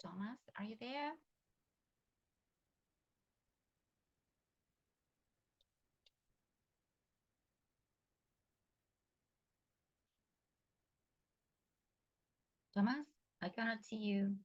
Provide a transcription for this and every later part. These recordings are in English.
Thomas, are you there? Thomas, I cannot see you.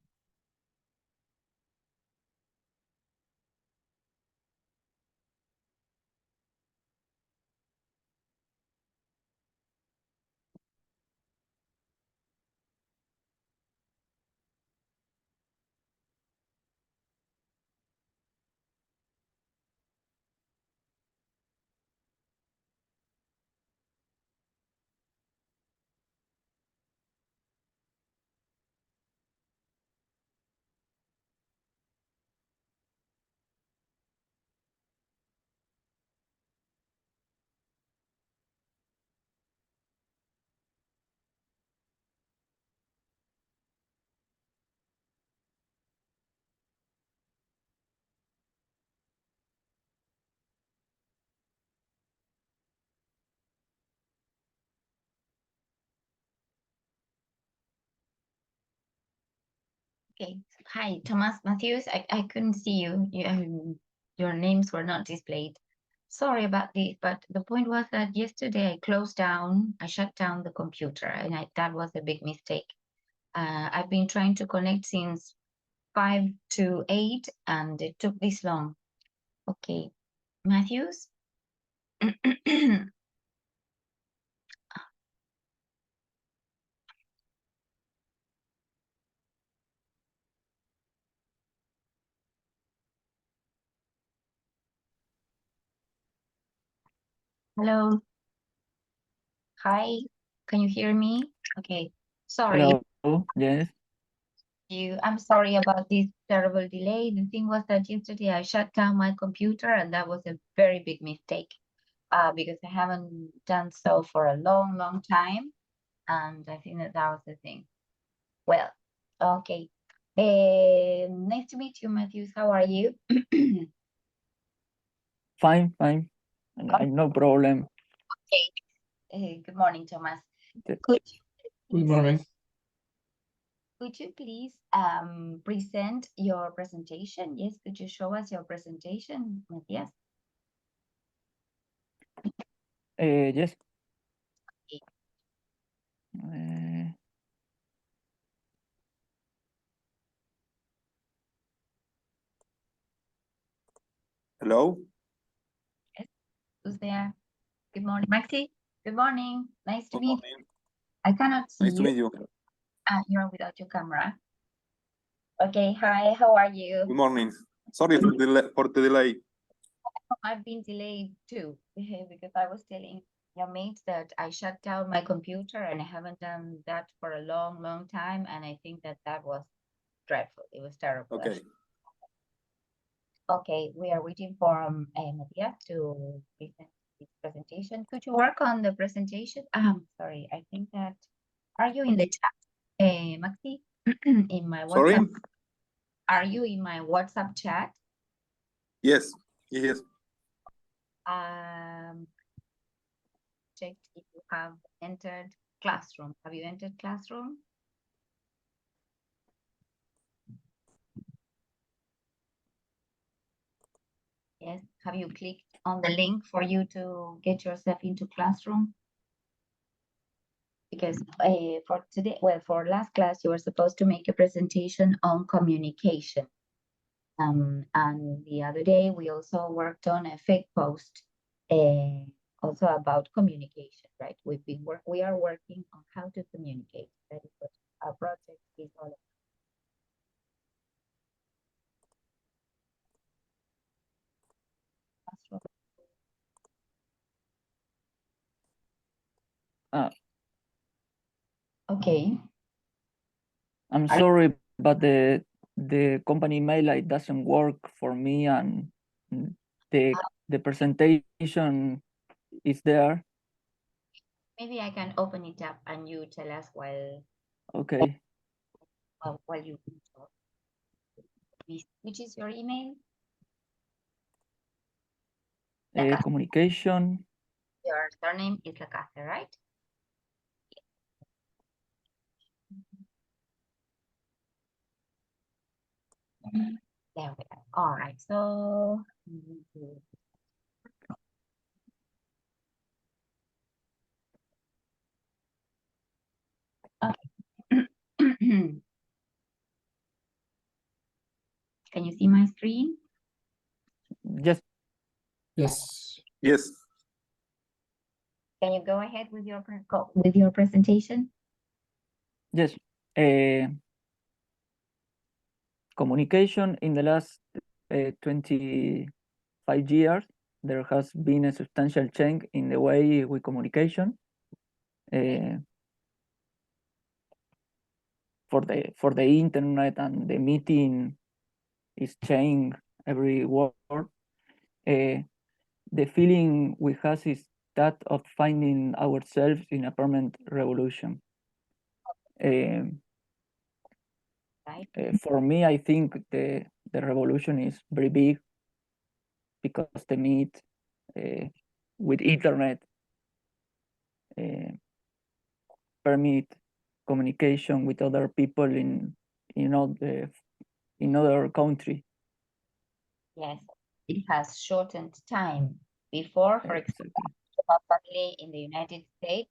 Okay. Hi, Thomas Matthews. I couldn't see you. Your names were not displayed. Sorry about this, but the point was that yesterday I shut down the computer, and that was a big mistake. I've been trying to connect since 5 to 8, and it took this long. Okay, Matthews. Hello. Hi. Can you hear me? Okay. Sorry. Hello, yes. I'm sorry about this terrible delay. The thing was that yesterday I shut down my computer, and that was a very big mistake because I haven't done so for a long, long time. And I think that was the thing. Well, okay. Nice to meet you, Matthews. How are you? Fine. No problem. Okay. Good morning, Thomas. The- Could you Good morning. Could you please present your presentation? Yes, could you show us your presentation, Matthias? Yes. Okay. Hello. Yes, who's there? Good morning, Maxi. Good morning. Nice to Good meet you. morning. I cannot see Nice to you. meet you. You're without your camera. Okay, hi, how are you? Good morning. Sorry for the delay. I've been delayed too because I was telling your mates that I shut down my computer and I haven't done that for a long, long time. And I think that was dreadful. It was terrible. Okay. Okay, we are waiting for Matthias to present his presentation. Could you work on the presentation? Sorry, I think that, are you in the chat, Maxi? In my Sorry. WhatsApp, are you in my WhatsApp chat? Yes. Yes. Check if you have entered Classroom. Have you entered Classroom? Yes. Have you clicked on the link for you to get yourself into Classroom? Because for today, well, for last class, you were supposed to make a presentation on communication. And the other day, we also worked on a fake post, also about communication, right? We are working on how to communicate. That is what our project is all about. Ah, Okay. I'm sorry, but the company mail it doesn't work for me, and the presentation is there. Maybe I can open it up and you tell us while Okay. you talk. Which is your email? Communication. Your surname is Lacasse, right? There we are. All right. So can you see my screen? Yes. Yes. Yes. Can you go ahead with your presentation? Yes. Communication in the last 25 years, there has been a substantial change in the way we communication. For the internet and the meeting is changing every word. The feeling we have is that of finding ourselves in a permanent revolution. For me, I think the revolution is very big because the meet with internet permit communication with other people in other country. Yes, it has shortened time. Before, for example, family in the United States,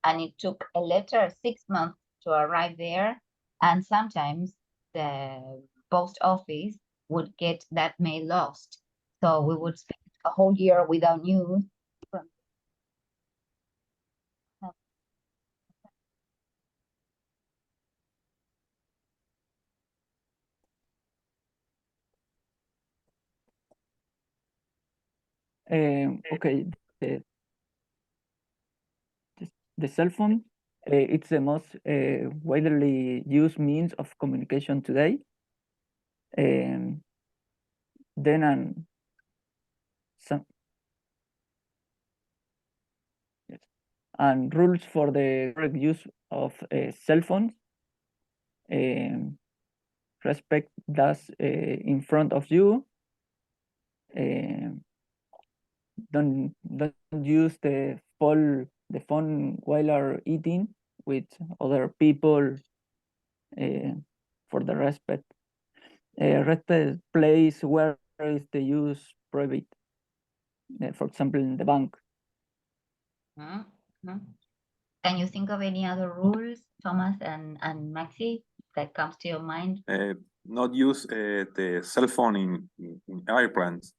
and it took a letter 6 months to arrive there, and sometimes the post office would get that mail lost. So we would spend a whole year without news. Okay, the cell phone, it's the most widely used means of communication today. Then some yes, and rules for the correct use of cell phones. Respect that's in front of you. Don't use the phone while are eating with other people. For the respect place where is the use private. For example, in the bank. Can you think of any other rules, Thomas and Maxi, that comes to your mind? Not use the cell phone in airplanes.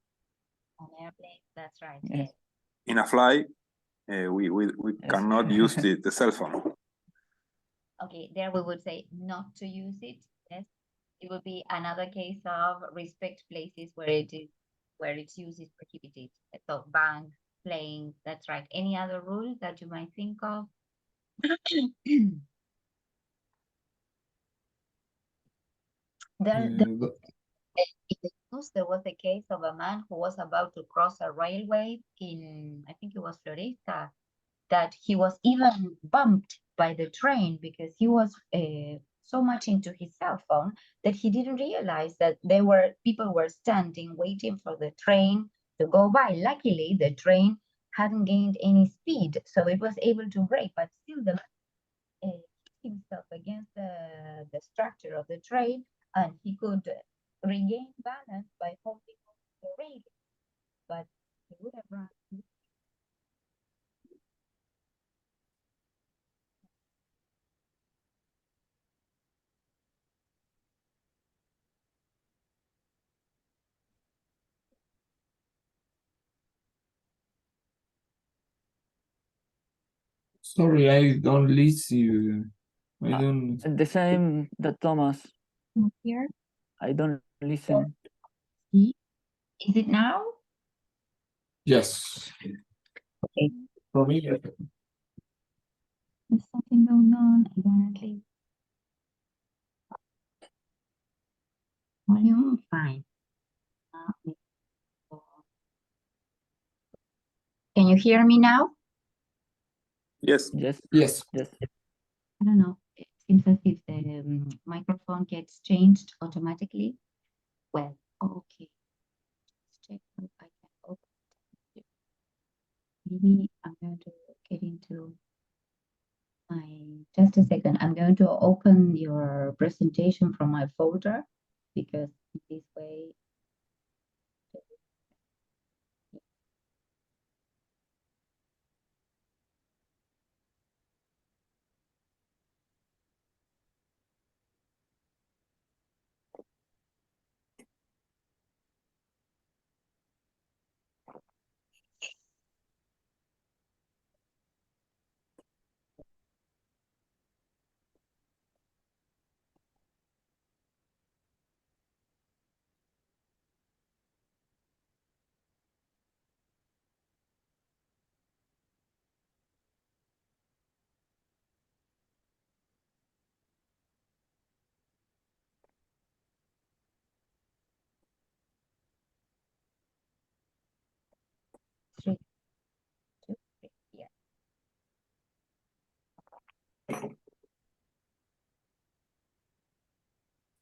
On airplanes, that's right. Yes. Yes. In a flight, we Yes. cannot use the cell phone. Okay, there we would say not to use it. Yes, it would be another case of respect places where its use is prohibited. So bank, plane, that's right. Any other rules that you might think of? In the news, there was a case of a man who was about to cross a railway in, I think it was Floresta, that he was even bumped by the train because he was so much into his cell phone that he didn't realize that people were standing waiting for the train to go by. Luckily, the train hadn't gained any speed, so it was able to brake, but still the man hit himself against the structure of the train, and he could regain balance by holding on to the railing, but he would have run. Sorry, I don't listen you. I don't. The same that Thomas. Here, I don't listen. is it now? Yes. Okay. For me, There's something going on apparently. hear me now? Yes. Yes, Yes. yes. I don't know. It seems as if the microphone gets changed automatically. Well, okay. Let's check if I can open it. Maybe I'm going to get into just a second. I'm going to open your presentation from my folder because this way. Three, two, three. Yeah.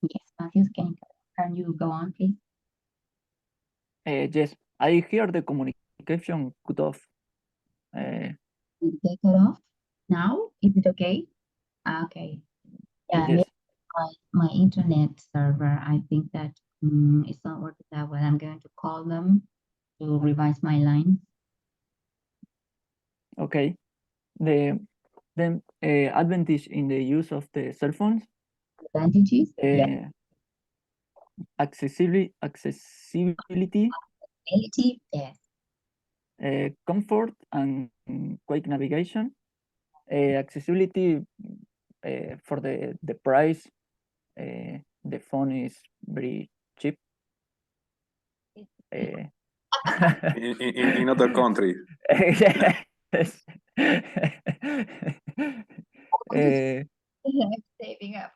Yes, Matthews, can you go on, please? Yes, I hear the communication cut off. Did it get cut off? Now? Is it okay? Okay. Yeah, Yes. maybe my internet server, I think that it's not working that well. I'm going to call them to revise my line. Okay. The advantage in the use of the cell phones, Advantages? Yeah. accessibility, Ability? Yes. comfort, and quick navigation. Accessibility for the price, the phone is very cheap. In other country. Yes. I'm saving up.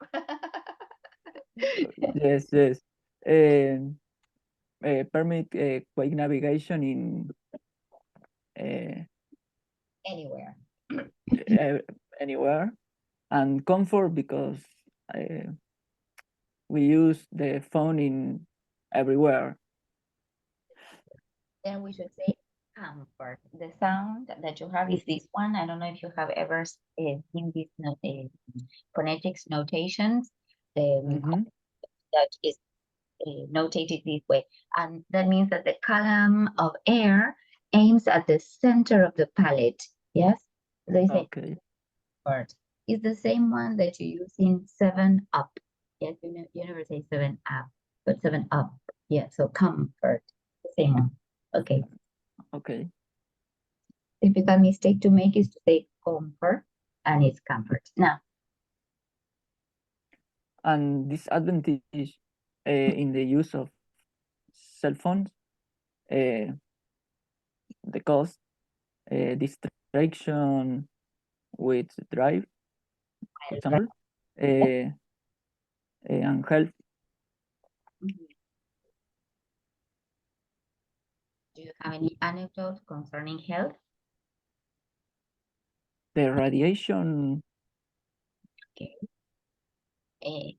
Yes, yes. Permit quick navigation in Anywhere. anywhere, and comfort because we use the phone in everywhere. Then we should say comfort. The sound that you have is this one. I don't know if you have ever seen these phonetics notations. Mhm. That is notated this way. And that means that the column of air aims at the center of the palette. Yes? They say Okay. comfort is the same one that you use in 7-Up. Yes, you never say 7-Up, but 7-Up. Yeah, so comfort, the same one. Okay. Okay. Typical mistake to make is to say comfort, and it's comfort. Now, And disadvantage in the use of cell phones, the cost, distraction with drive, for example, and health. do you have any anecdotes concerning health? The radiation,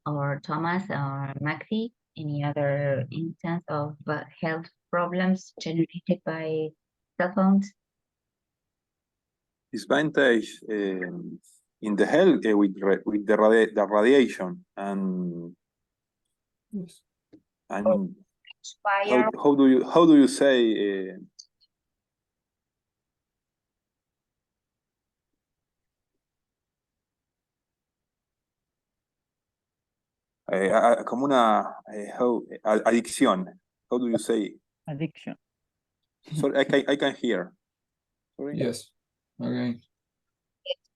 Or Thomas or Maxi, any other instance of health problems generated by cell phones? Disadvantage in the health with the radiation and Yes. and Fire. how do you say como una adicción? How do you say? addiction. Sorry, I can hear. Sorry. Yes. Okay.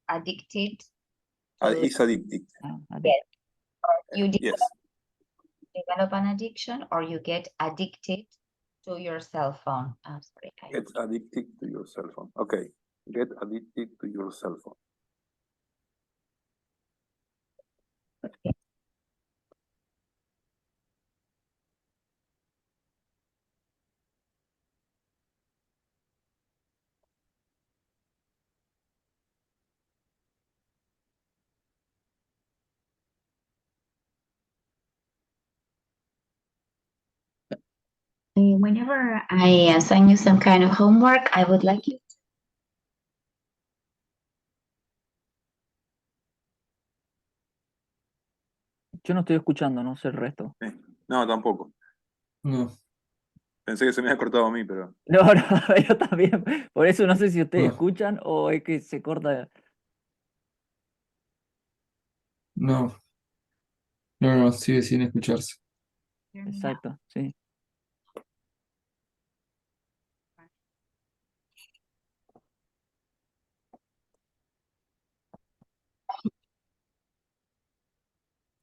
Addicted to It's addicted. Yes. You Yes. develop an addiction or you get addicted to your cell phone. Oh, sorry. Get addicted to your cell phone. Okay. Get addicted to your cell phone. Okay. Whenever I assign you some kind of homework, I would like you. Yo no estoy escuchando, no sé el resto. Sí. No, tampoco. No, Pensé que se me había cortado a mí, pero. No, no, yo también. Por eso no sé si ustedes No. escuchan o es que se corta. no, no, sigue sin escucharse. Exacto, sí.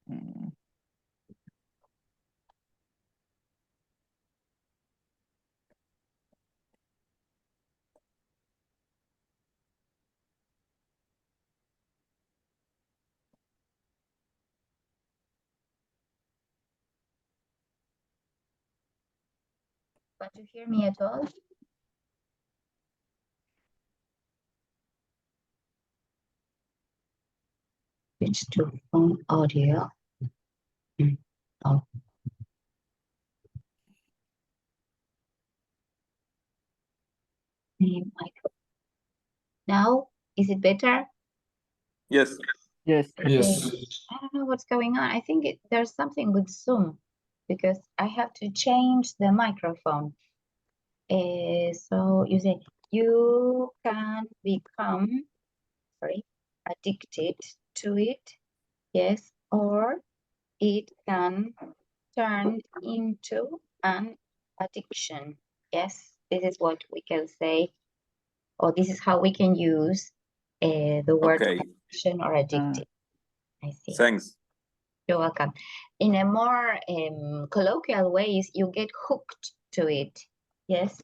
Mm, Want to hear me at all? Switch to phone audio. Oh. Now, is it better? Yes. Yes. Yes. I don't know what's going on. I think there's something with Zoom because I have to change the microphone. So you say you can become, addicted to it, yes, or it can turn into an addiction. Yes, this is what we can say, or this is how we can use the word Okay. addiction or addicted. I see. Thanks. You're welcome. In a more colloquial ways, you get hooked to it. Yes,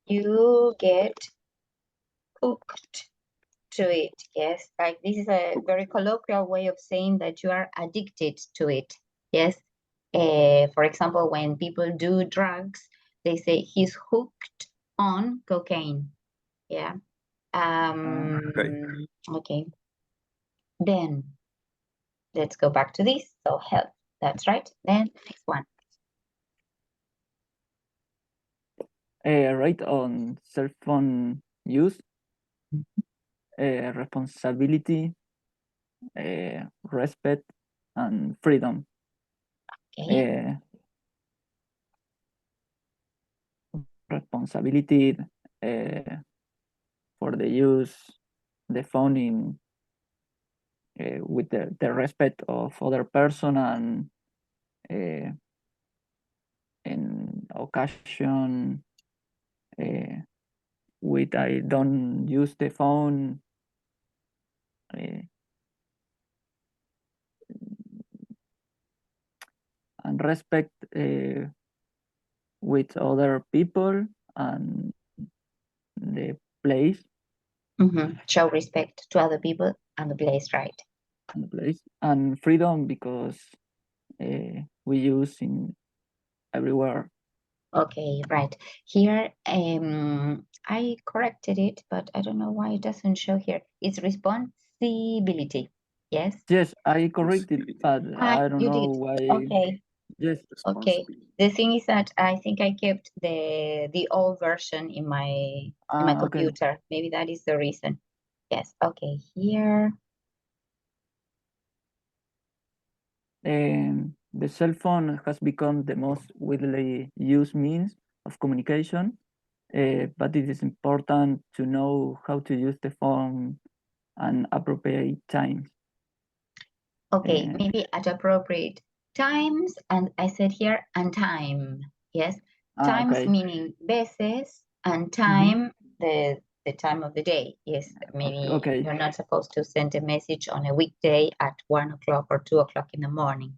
you get hooked to it. Yes, like this is a very colloquial way of saying that you are addicted to it. Yes. For example, when people do drugs, they say he's hooked on cocaine. Yeah. Okay. Then let's go back to this. So health. That's right. Then next one. Right on cell phone use, responsibility, respect, and freedom. Okay. Responsibility for the use the phone in with the respect of other person and in occasion with I don't use the phone and respect with other people and the place. Show respect to other people and the place, right? And the place and freedom because we use in everywhere. Okay, right. Here, I corrected it, but I don't know why it doesn't show here. It's responsibility. Yes? Yes, I corrected, but I don't You know did. why. Okay. Yes. Okay. The thing is that I think I kept the old version in my Okay. computer. Maybe that is the reason. Yes. Okay. Here. The cell phone has become the most widely used means of communication, but it is important to know how to use the phone at appropriate times. Okay, maybe at appropriate times, and I said here, and time. Yes, times Okay. meaning veces, and time, the time of the day. Yes, maybe Okay. you're not supposed to send a message on a weekday at 1 o'clock or 2 o'clock in the morning.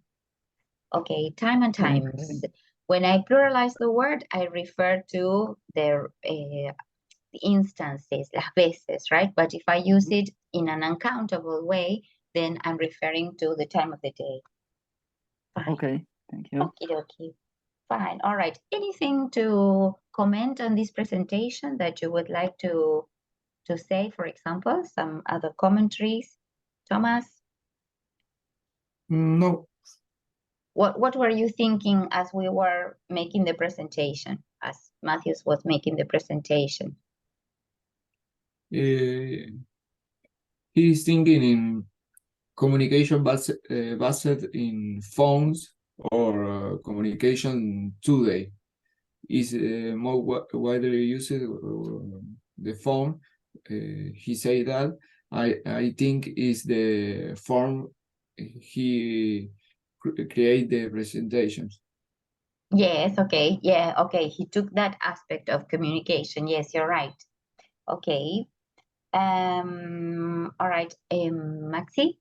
Okay, time and times. When I pluralize the word, I refer to the instances, las veces, right? But if I use it in an uncountable way, then I'm referring to the time of the day. Fine. Okay, thank you. Okie dokie. Fine. All right. Anything to comment on this presentation that you would like to say, for example, some other commentaries? Thomas? No. What were you thinking as we were making the presentation, as Matthews was making the presentation? He's thinking in communication based in phones or communication today is more widely used the phone. He say that I think is the form he create the presentations. Yes, okay, yeah, okay. He took that aspect of communication. Yes, you're right. Okay. All right. Maxi,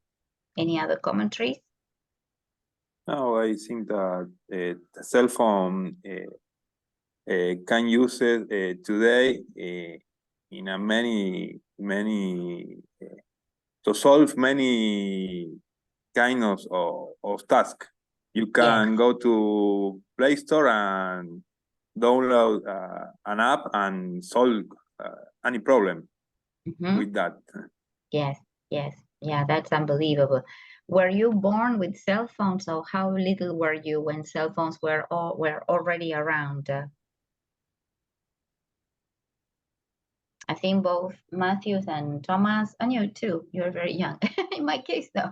any other commentaries? No, I think that the cell phone can use it today in a many to solve many kinds of tasks. You can go to Play Store and download an app and solve any problem with that. Yes, yes. Yeah, that's unbelievable. Were you born with cell phones, or how little were you when cell phones were already around? I think both Matthews and Thomas, and you too, you're very young. In my case, though,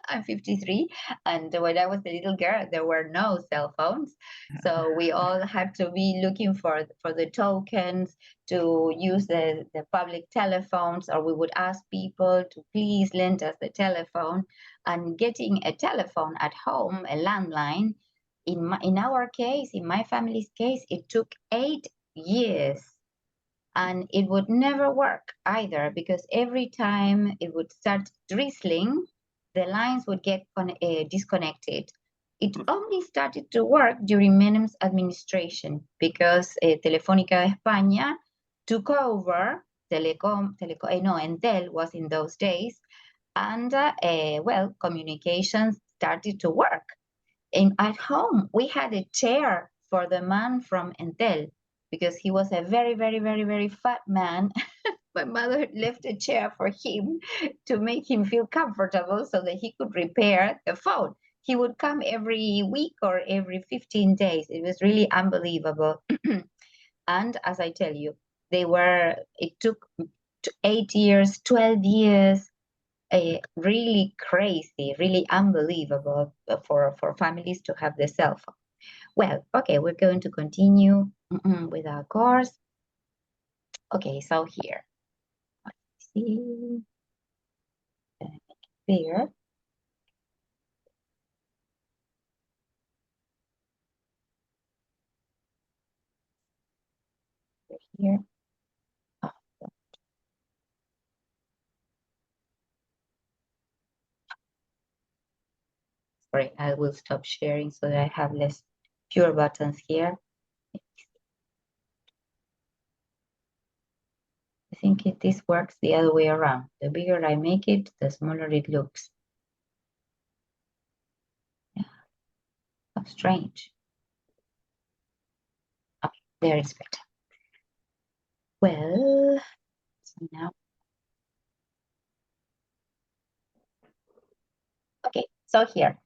I'm 53. And when I was a little girl, there were no cell phones. So we all had to be looking for the tokens to use the public telephones, or we would ask people to please lend us the telephone. And getting a telephone at home, a landline, in our case, in my family's case, it took 8 years. And it would never work either, because every time it would start drizzling, the lines would get disconnected. It only started to work during Menem's administration, because Telefónica España took over Entel was in those days, and well, communications started to work. And at home, we had a chair for the man from Entel, because he was a very, very, very, very fat man. My mother left a chair for him to make him feel comfortable so that he could repair the phone. He would come every week or every 15 days. It was really unbelievable. And as I tell you, it took 8 years, 12 years, really crazy, really unbelievable for families to have the cell phone. Well, okay, we're going to continue with our course. Okay, so here, let's see, bigger. Here. Oh. Sorry, I will stop sharing so that I have less fewer buttons here. I think this works the other way around. The bigger I make it, the smaller it looks. Yeah. How strange. Oh, there is better. Well, so now. Okay, so here.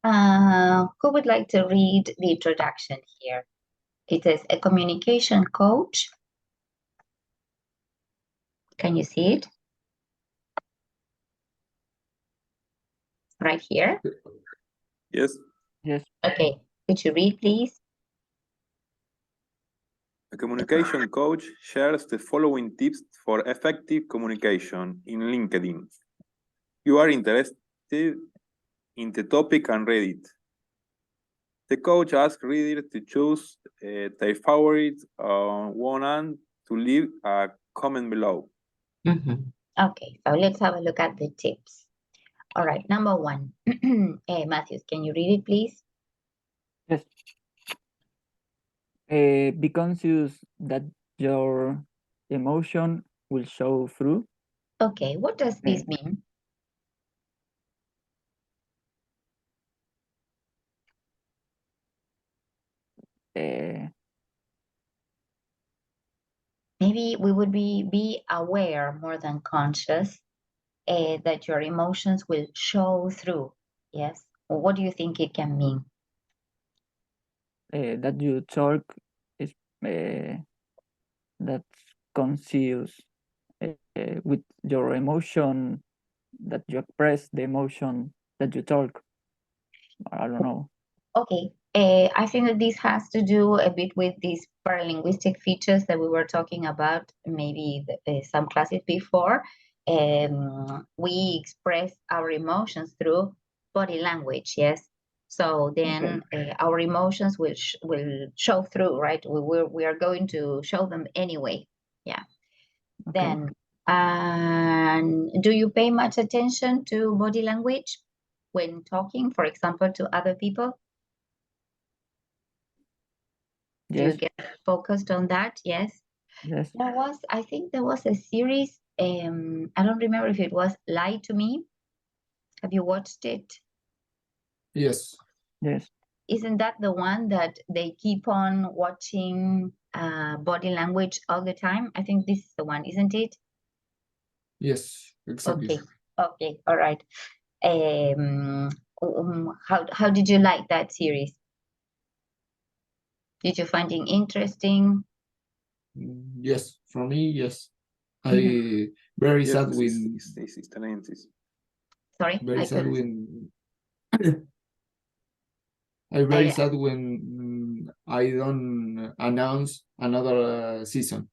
Who would like to read the introduction here? It is a communication coach. Can you see it? Right here? Yes. Yes. Okay, could you read, please? A communication coach shares the following tips for effective communication in LinkedIn. You are interested in the topic and read it. The coach asks readers to choose their favorite one and to leave a comment below. Okay, so let's have a look at the tips. All right, number 1. Hey, Matthews, can you read it, please? Yes. Be conscious that your emotion will show through. Okay, what does this mean? Maybe we would be aware more than conscious that your emotions will show through. Yes. Well, what do you think it can mean? that you talk is that conscious with your emotion, that you express the emotion that you talk. I don't know. Okay, I think that this has to do a bit with these paralinguistic features that we were talking about, maybe some classes before. We express our emotions through body language, yes. So then our emotions will show through, right? We are going to show them anyway, yeah. Okay. Then, do you pay much attention to body language when talking, for example, to other people? Do you Yes. get focused on that? Yes. Yes. I think there was a series, I don't remember if it was Lie to Me. Have you watched it? Yes. Yes. Isn't that the one that they keep on watching body language all the time? I think this is the one, isn't it? Yes. Exactly. Okay, all right. How did you like that series? Did you find it interesting? Yes. For me, yes. I very Yes, sad when it's excelente. Sorry, very I sad couldn't. when I very sad when I don't announce another season.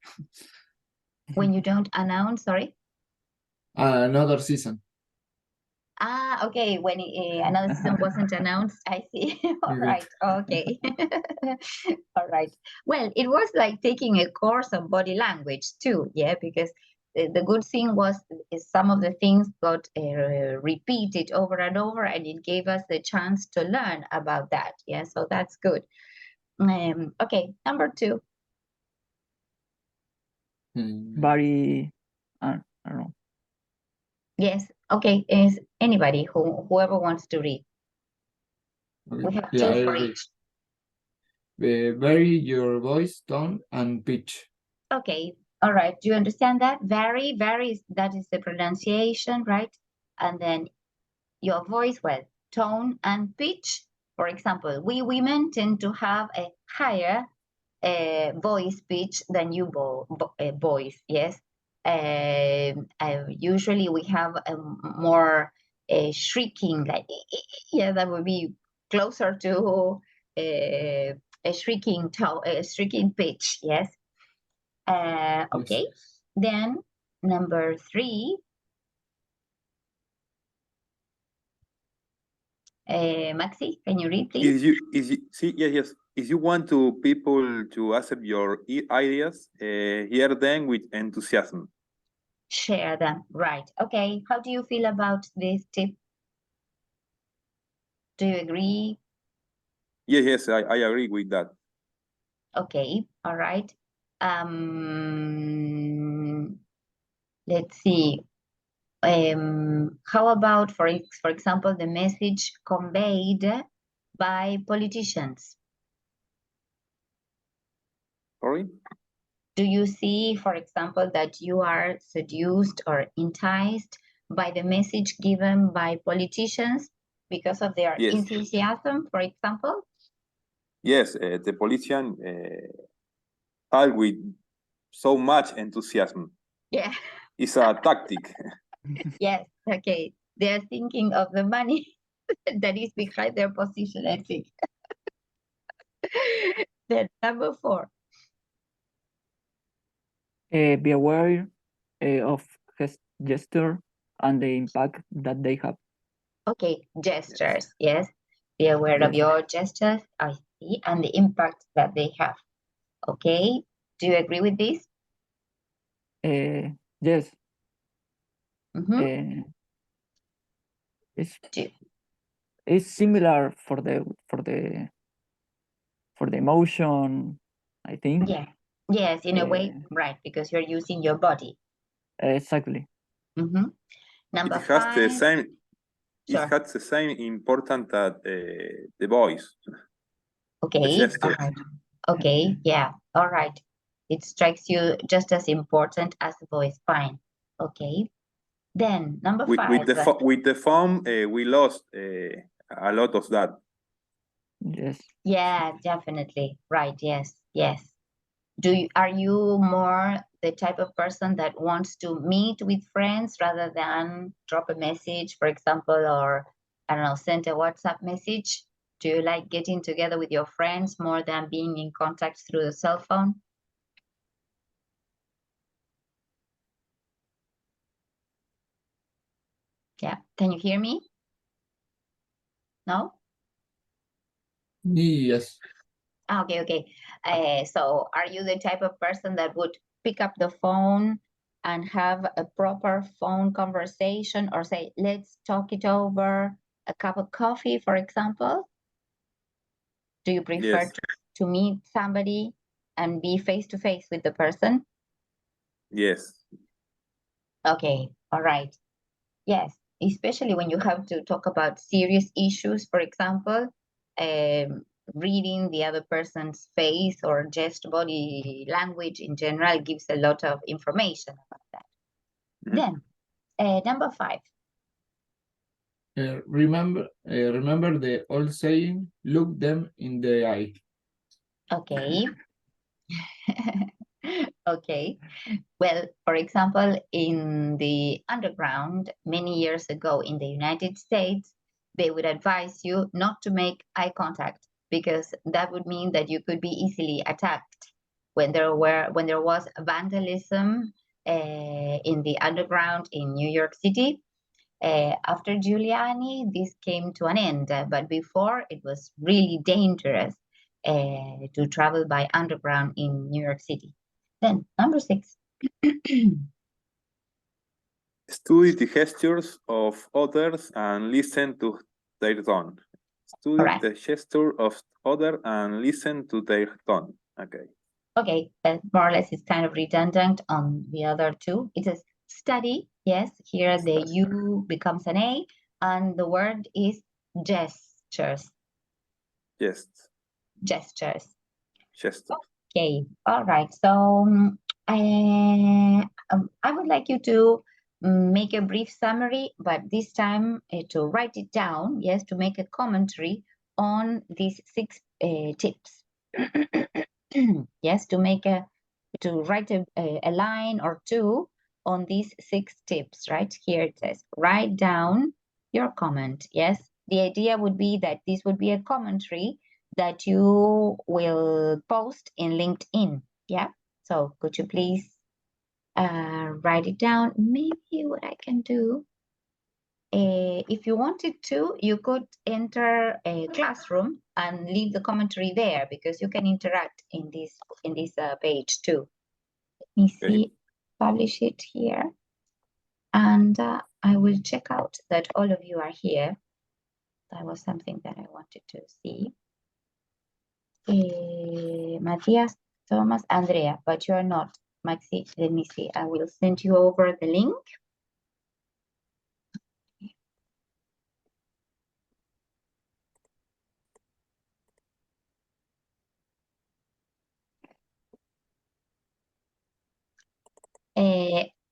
When you don't announce, sorry? Another season. Ah, okay. When another season wasn't announced, I see. All right. Okay. All right. Well, it was like taking a course on body language too, yeah, because the good thing was some of the things got repeated over and over, and it gave us the chance to learn about that. Yeah, so that's good. Okay, number 2. Very, I don't know. Yes. Okay. Is anybody whoever wants to read? Okay. We have Yeah, 2 I for read. each. Vary your voice, tone, and pitch. Okay, all right. Do you understand that? Vary, that is the pronunciation, right? And then your voice, well, tone and pitch. For example, we women tend to have a higher voice pitch than you boys, yes? Usually we have a more shrieking, like, yeah, that would be closer to a shrieking tone, a shrieking pitch, yes? Okay, Yes. then number 3, Maxi, can you read, please? Yes. If you want to people to accept your ideas, hear them with enthusiasm. Share them, right. Okay, how do you feel about this tip? Do you agree? Yes, I agree with that. Okay, all right. Let's see. How about, for example, the message conveyed by politicians? Sorry? Do you see, for example, that you are seduced or enticed by the message given by politicians because of their Yes. enthusiasm, for example? Yes, the politician talk with so much enthusiasm. Yeah. It's a tactic. Yes, okay. They're thinking of the money that is behind their position, I think. Then number 4. Be aware of gesture and the impact that they have. Okay, gestures, yes. Be aware of Yes. your gestures, I see, and the impact that they have. Okay, do you agree with this? Yes. Mm-hmm. It's similar for the emotion, I think. Yeah. Yes, in a way, right, because you're using your body. Exactly. Mm-hmm. Number It has 5. the same. Sure. It has the same important that the voice. Okay. The gesture. All right. Okay. Yeah. All right. It strikes you just as important as the voice. Fine. Okay. Then number 5. With the phone, we lost a lot of that. Yes. Yeah, definitely. Right. Yes. Yes. Are you more the type of person that wants to meet with friends rather than drop a message, for example, or I don't know, send a WhatsApp message? Do you like getting together with your friends more than being in contact through the cell phone? Yeah. Can you hear me? No? Yes. Okay, okay. So are you the type of person that would pick up the phone and have a proper phone conversation, or say, let's talk it over, a cup of coffee, for example? Do you prefer Yes. to meet somebody and be face to face with the person? Yes. Okay, all right. Yes, especially when you have to talk about serious issues, for example, reading the other person's face or just body language in general gives a lot of information about that. Mhm. Then, number 5. Remember the old saying, look them in the eye. Okay. Okay. Well, for example, in the underground, many years ago in the United States, they would advise you not to make eye contact because that would mean that you could be easily attacked. When there was vandalism in the underground in New York City, after Giuliani, this came to an end. But before, it was really dangerous to travel by underground in New York City. Then, number 6. Study the gestures of others and listen to their tone. Study Correct. the gesture of others and listen to their tone. Okay. Okay, but more or less it's kind of redundant on the other two. It says study. Yes, here the U becomes an A, and the word is gestures. Yes. Gestures. Gesture. Okay, all right. So I would like you to make a brief summary, but this time to write it down, yes, to make a commentary on these 6 tips. Yes, to write a line or two on these 6 tips, right? Here it says, write down your comment. Yes, the idea would be that this would be a commentary that you will post in LinkedIn. Yeah. So could you please write it down? Maybe what I can do, if you wanted to, you could enter a classroom and leave the commentary there because you can interact in this page too. Let me see, publish it here, and I will check out that all of you are here. That was something that I wanted to see. Matthias, Thomas, Andrea, but you are not. Maxi, let me see. I will send you over the link.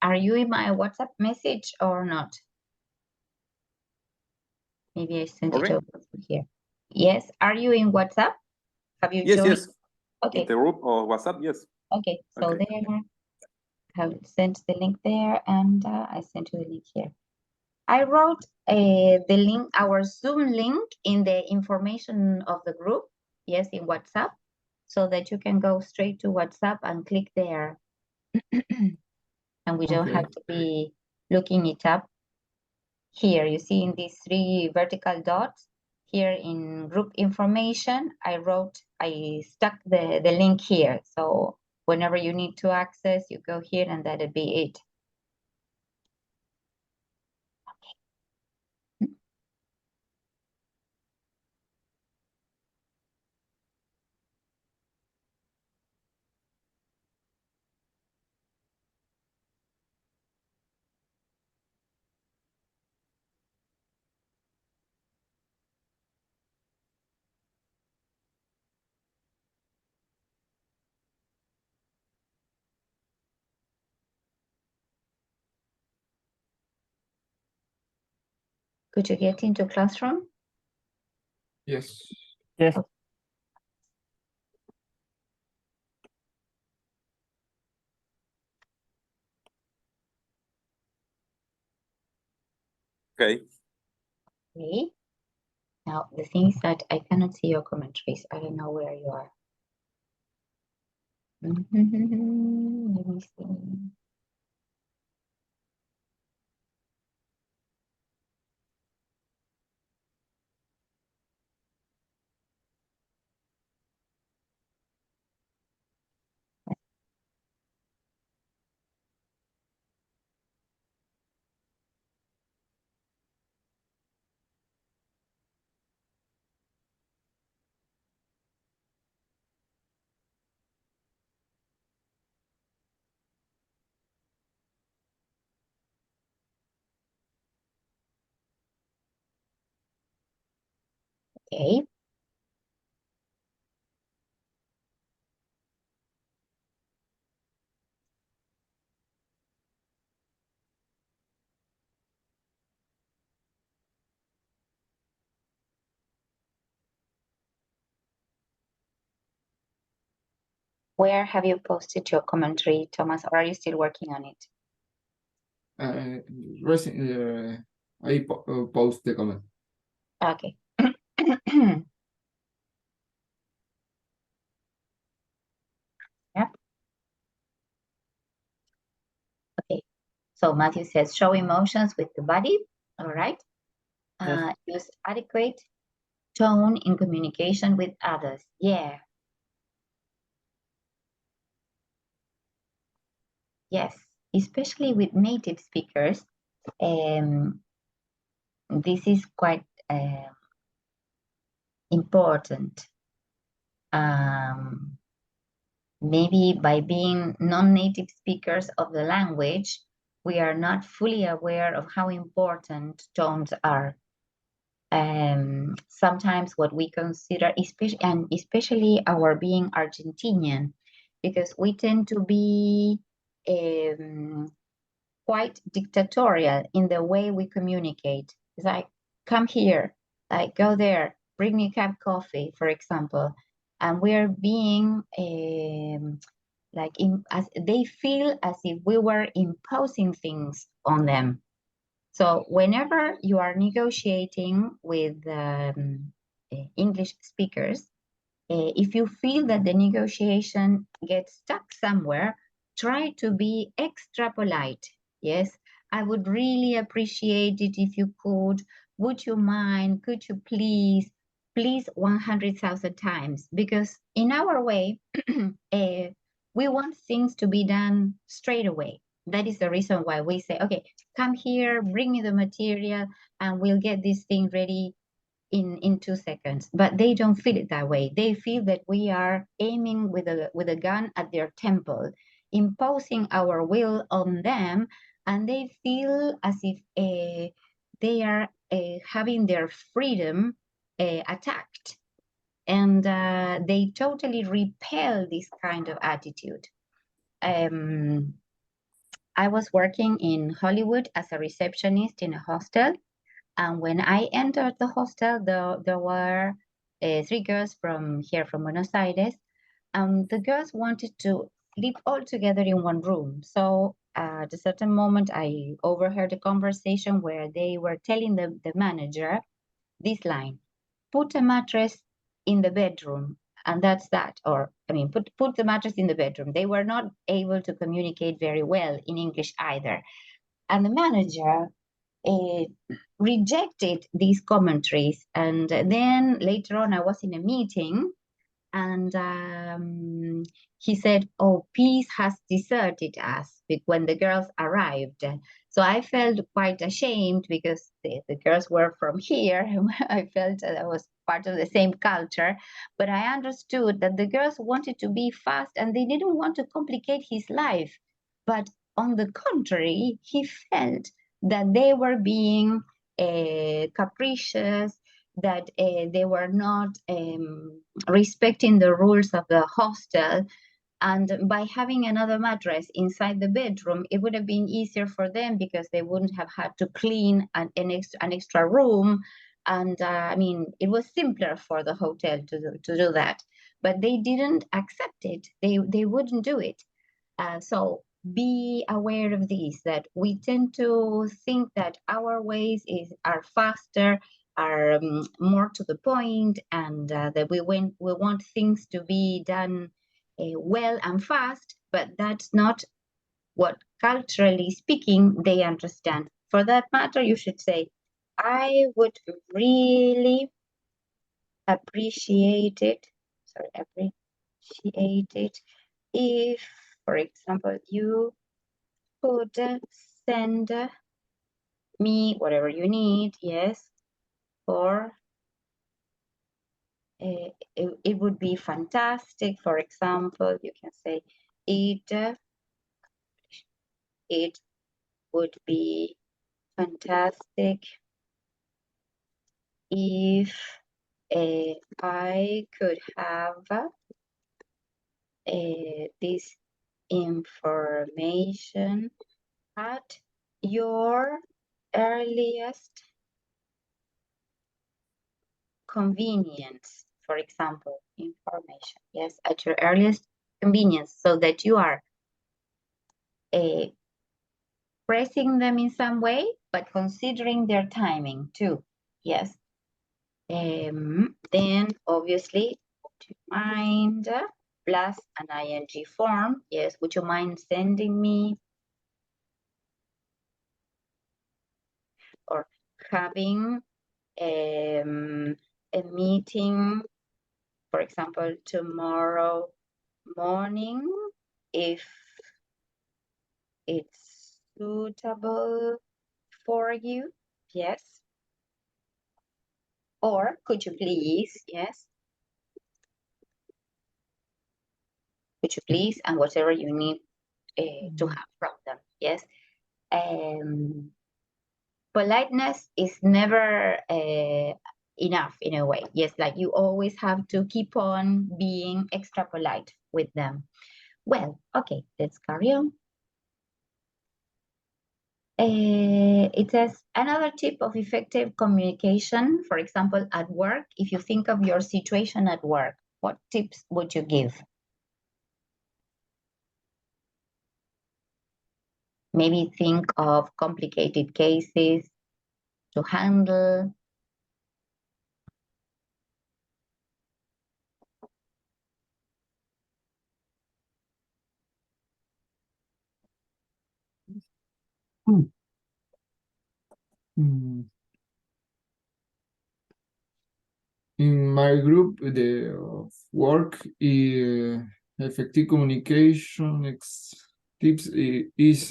Are you in my WhatsApp message or not? Maybe I sent it Sorry? over here. Yes, are you in WhatsApp? Have you Yes, joined? yes. Okay. In the group or WhatsApp, yes. Okay, so Okay. there, I have sent the link there, and I sent you the link here. I wrote the link, our Zoom link, in the information of the group, yes, in WhatsApp, so that you can go straight to WhatsApp and click there. And we don't Okay. have to be looking it up. Here, you see in these 3 vertical dots, here in group information, I stuck the link here. So whenever you need to access, you go here and that'll be it. Okay. Could you get into Classroom? Yes. Yes. Okay. Okay. Now, the thing is that I cannot see your commentaries. I don't know where you are. Let me see. Okay. Where have you posted your commentary, Thomas, or are you still working on it? Recently, I post the comment. Okay. Yep. Okay. So Matthew says, show emotions with the body. All right. Yes. Use adequate tone in communication with others. Yeah. Yes. Especially with native speakers. This is quite important. Maybe by being non-native speakers of the language, we are not fully aware of how important tones are. Sometimes what we consider, especially our being Argentinian, because we tend to be quite dictatorial in the way we communicate. It's like, come here, like go there, bring me a cup of coffee, for example. And we're being as they feel as if we were imposing things on them. So whenever you are negotiating with English speakers, if you feel that the negotiation gets stuck somewhere, try to be extra polite. Yes, I would really appreciate it if you could. Would you mind? Could you please? Please 100,000 times, because in our way, we want things to be done straight away. That is the reason why we say, okay, come here, bring me the material, and we'll get this thing ready in 2 seconds. But they don't feel it that way. They feel that we are aiming with a gun at their temple, imposing our will on them, and they feel as if they are having their freedom attacked. And they totally repel this kind of attitude. I was working in Hollywood as a receptionist in a hostel. And when I entered the hostel, there were 3 girls from here, from Buenos Aires. The girls wanted to sleep all together in one room. So at a certain moment, I overheard a conversation where they were telling the manager this line: put a mattress in the bedroom, and that's that. Or, I mean, put the mattress in the bedroom. They were not able to communicate very well in English either. And the manager rejected these commentaries. And then later on, I was in a meeting, and he said, oh, peace has deserted us when the girls arrived. So I felt quite ashamed, because the girls were from here. I felt that I was part of the same culture, but I understood that the girls wanted to be fast and they didn't want to complicate his life. But on the contrary, he felt that they were being capricious, that they were not respecting the rules of the hostel. And by having another mattress inside the bedroom, it would have been easier for them, because they wouldn't have had to clean an extra room. And I mean, it was simpler for the hotel to do that, but they didn't accept it. They wouldn't do it. So be aware of this, that we tend to think that our ways are faster, are more to the point, and that we want things to be done well and fast, but that's not what, culturally speaking, they understand. For that matter, you should say, I would really appreciate it, if, for example, you could send me whatever you need, yes, or it would be fantastic. For example, you can say, it would be fantastic if I could have this information at your earliest convenience. For example, information, yes, at your earliest convenience, so that you are pressing them in some way, but considering their timing too, yes. Then obviously, would you mind, plus an ing form, yes, would you mind sending me, or having a meeting, for example, tomorrow morning, if it's suitable for you, yes. Or could you please, yes, could you please, and whatever you need to have from them, yes. Politeness is never enough in a way, yes, like you always have to keep on being extra polite with them. Well, okay, let's carry on. It says, another tip of effective communication, for example, at work, if you think of your situation at work, what tips would you give? Maybe think of complicated cases to handle. In my group, the work, effective communication tips is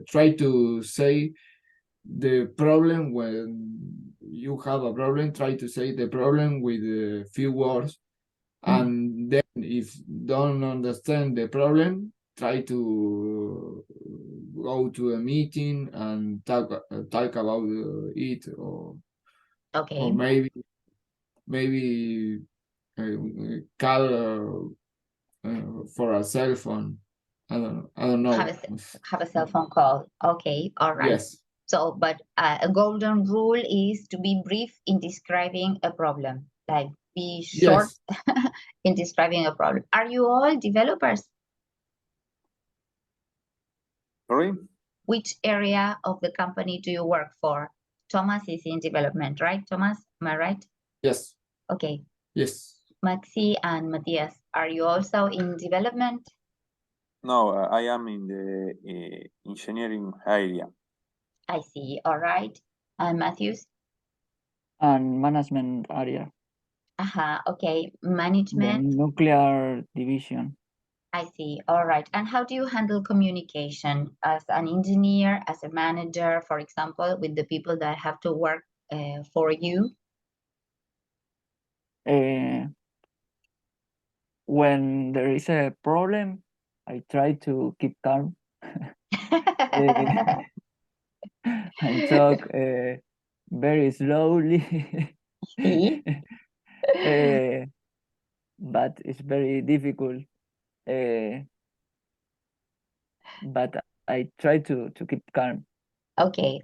try to say the problem when you have a problem. Try to say the problem with a few words, and then if don't understand the problem, try to go to a meeting and talk about it, or Okay. or maybe call for a cell phone. I don't know. Have a cell phone call. Okay, all right. Yes. So, but a golden rule is to be brief in describing a problem. Like, be short in describing a problem. Are you all developers? Sorry? Which area of the company do you work for? Thomas is in development, right? Thomas, am I right? Yes. Okay. Yes. Maxi and Matthias, are you also in development? No, I am in the engineering area. I see. All right. And Matthews? And management area. Okay. The Management. nuclear division. I see. All right. And how do you handle communication as an engineer, as a manager, for example, with the people that have to work for you? When there is a problem, I try to keep calm and talk very slowly. But it's very difficult. But I try to keep calm. Okay.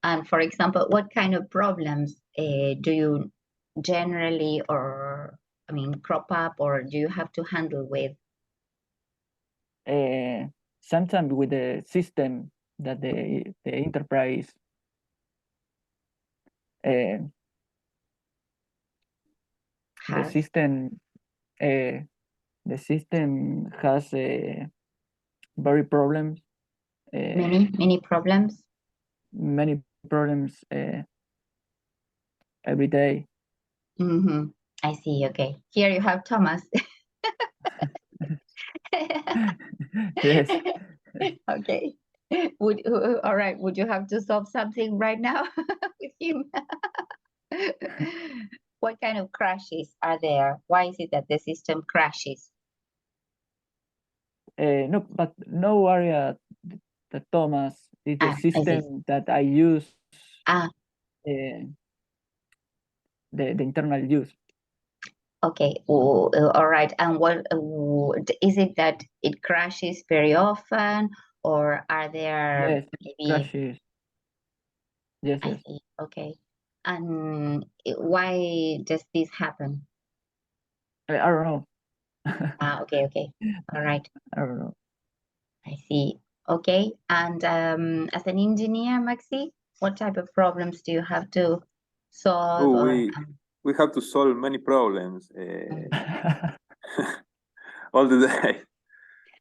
And for example, what kind of problems do you generally, or I mean, crop up, or do you have to handle with? Sometimes with the system that the enterprise the Has system has very problems. many problems? Many problems every day. Mm-hmm. I see. Okay. Here you have Thomas. Yes. Okay. All right. Would you have to solve something right now with him? What kind of crashes are there? Why is it that the system crashes? No, but no area that Thomas is the I see. system that I use. Ah, the internal use. okay. All right. And what is it that it crashes very often, or are there Yes, maybe? crashes. Yes, I yes. see. Okay. And why does this happen? I don't know. Okay, okay. All right. I don't know. I see. Okay. And as an engineer, Maxi, what type of problems do you have to solve? Oh, Or we have to solve many problems all the day.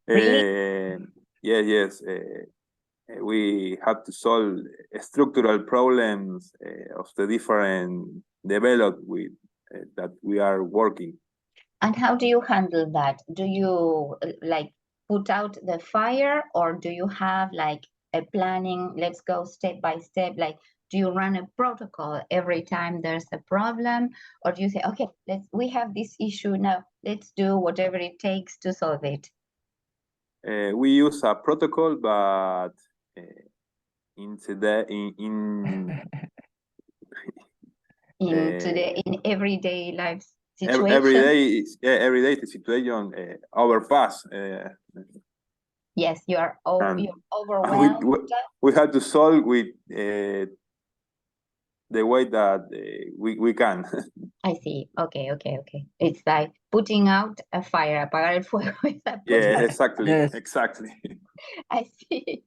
Really? Yes. We have to solve structural problems of the different development with that we are working. And how do you handle that? Do you like put out the fire, or do you have like a planning? Let's go step by step. Like, do you run a protocol every time there's a problem, or do you say, okay, we have this issue now, let's do whatever it takes to solve it? We use a protocol, but in everyday life situation. every day the situation overpass. Yes, you're overwhelmed. We have to solve with the way that we can. I see. Okay. It's like putting out a fire, apagar el fuego. Yeah, exactly. Yes. Exactly. I see.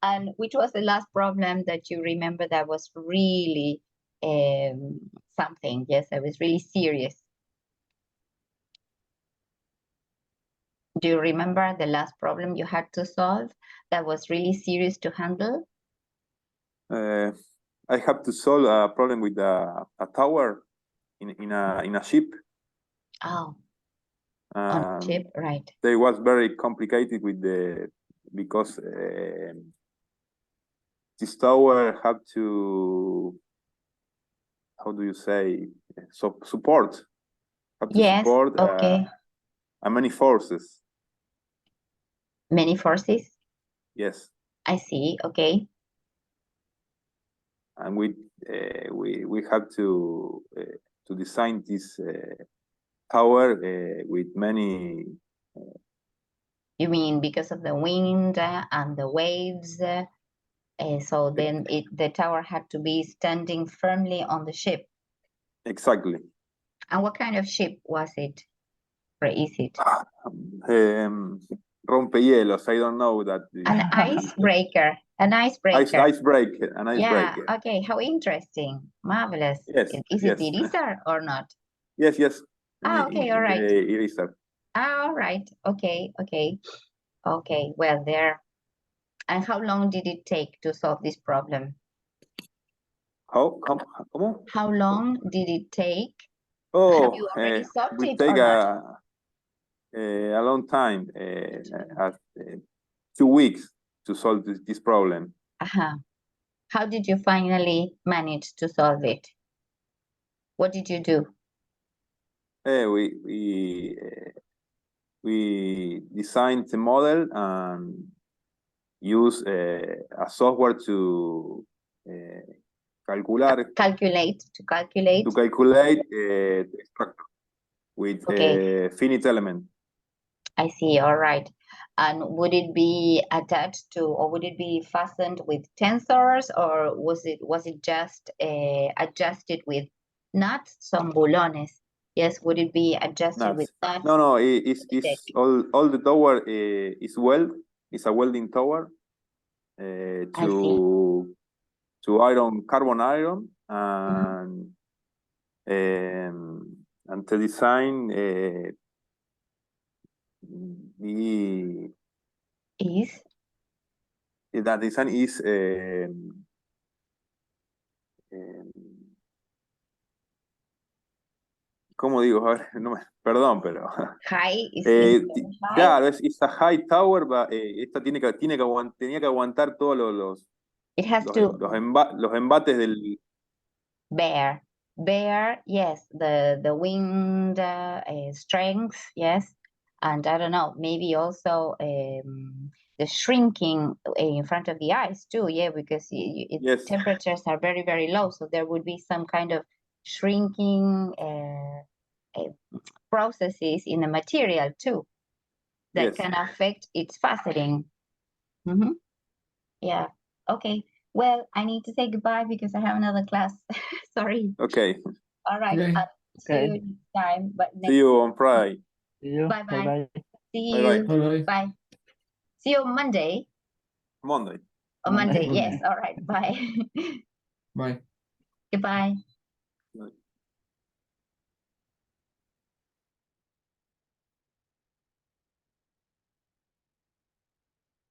And which was the last problem that you remember that was really something? Yes, that was really serious. Do you remember the last problem you had to solve that was really serious to handle? I have to solve a problem with a tower in a ship. Oh, on a ship, right? They was very complicated with because this tower have to, how do you say, support. Have to Yes. support Okay. many forces. Many forces. Yes. I see. Okay. And we have to design this tower with many. You mean because of the wind and the waves? So then the tower had to be standing firmly on the ship. Exactly. And what kind of ship was it? Or is it? Rompehielos. I don't know that. An icebreaker. An icebreaker. Icebreaker. An icebreaker. Yeah. Okay. How interesting. Marvelous. Yes. Is it Irizar or not? Yes. Okay. All right. Irizar. All right. Okay. Well, there. And how long did it take to solve this problem? How long did it take? Oh, have you already solved we it take or not? a long time, 2 weeks to solve this problem. How did you finally manage to solve it? What did you do? We designed the model and use a software to calculate the structure with finite element. I see. All right. And would it be attached to, or would it be fastened with tensors, or was it just adjusted with nuts, some bulones? Yes, would it be adjusted with nuts? No, it's all the tower is it's a welding tower to iron, carbon iron, and the design that design is ¿cómo digo? A ver, perdón, pero high is high? claro, es a high tower, esta tenía que aguantar todos los It has los embates del bear, yes, the wind strength, yes, and I don't know, maybe also the shrinking in front of the ice too, yeah, because Yes. temperatures are very, very low, so there would be some kind of shrinking processes in the material too that Yes. can affect its faceting. Yeah, okay. Well, I need to say goodbye because I have another class. Sorry. Okay. All right. Okay. See you next time. But See you on Friday. See you. Bye bye. Bye. See Bye-bye. you. Bye-bye. Bye. See you on Monday. Monday. On Monday. Monday. Yes. All right. Bye. Bye. Goodbye. Bye.